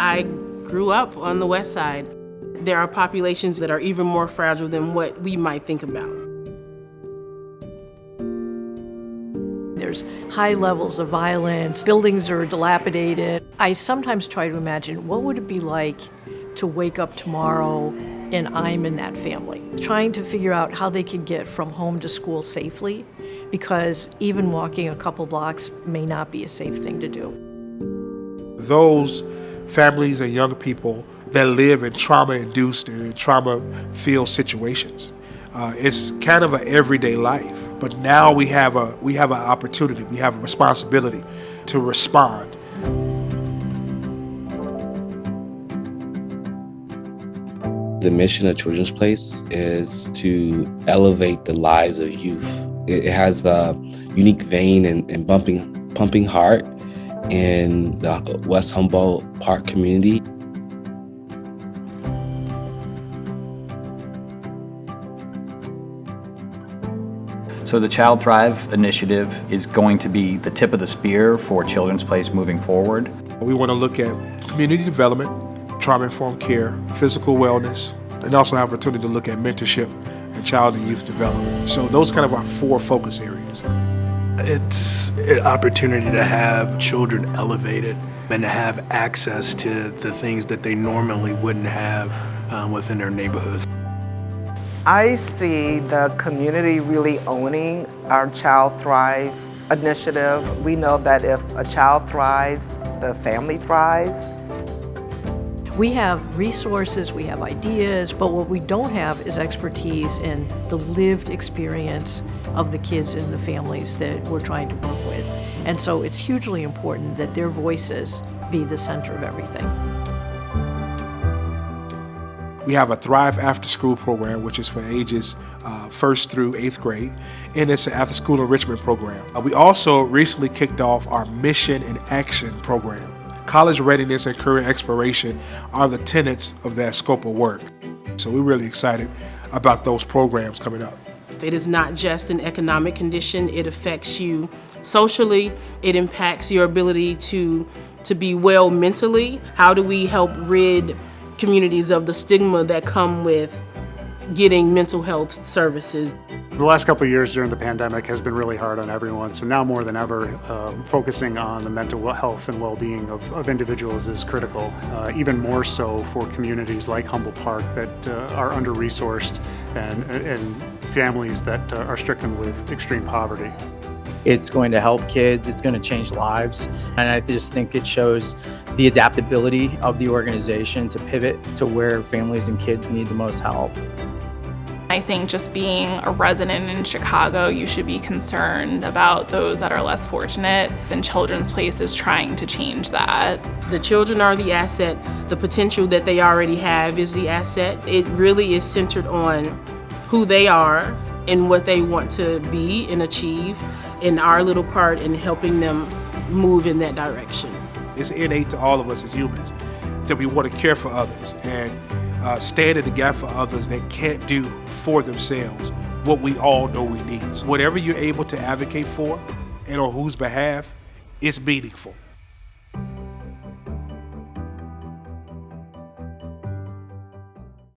I grew up on the West Side. There are populations that are even more fragile than what we might think about. There's high levels of violence, buildings are dilapidated. I sometimes try to imagine what would it be like to wake up tomorrow and I'm in that family, trying to figure out how they can get from home to school safely, because even walking a couple blocks may not be a safe thing to do. Those families and young people that live in trauma-induced and in trauma-filled situations, it's kind of an everyday life. But now we have an opportunity, we have a responsibility to respond. The mission of Children's Place is to elevate the lives of youth. It has a unique vein and pumping heart in the West Humboldt Park community. So the Child Thrive initiative is going to be the tip of the spear for Children's Place moving forward. We want to look at community development, trauma-informed care, physical wellness, and also have an opportunity to look at mentorship and child and youth development. So those kind of our 4 focus areas. It's an opportunity to have children elevated and to have access to the things that they normally wouldn't have within their neighborhoods. I see the community really owning our Child Thrive initiative. We know that if a child thrives, the family thrives. We have resources, we have ideas, but what we don't have is expertise in the lived experience of the kids and the families that we're trying to work with. And so it's hugely important that their voices be the center of everything. We have a Thrive After School program, which is for ages 1st through 8th grade, and it's an after-school enrichment program. We also recently kicked off our Mission in Action program. College readiness and career exploration are the tenets of that scope of work. So we're really excited about those programs coming up. It is not just an economic condition, it affects you socially, it impacts your ability to be well mentally. How do we help rid communities of the stigma that come with getting mental health services? The last couple of years during the pandemic has been really hard on everyone, so now more than ever, focusing on the mental health and well-being of individuals is critical, even more so for communities like Humboldt Park that are under-resourced and families that are stricken with extreme poverty. It's going to help kids, it's going to change lives, and I just think it shows the adaptability of the organization to pivot to where families and kids need the most help. I think just being a resident in Chicago, you should be concerned about those that are less fortunate, and Children's Place is trying to change that. The children are the asset. The potential that they already have is the asset. It really is centered on who they are and what they want to be and achieve, and our little part in helping them move in that direction. It's innate to all of us as humans that we want to care for others and stand in the gap for others that can't do for themselves what we all know we need. So whatever you're able to advocate for and on whose behalf, it's meaningful.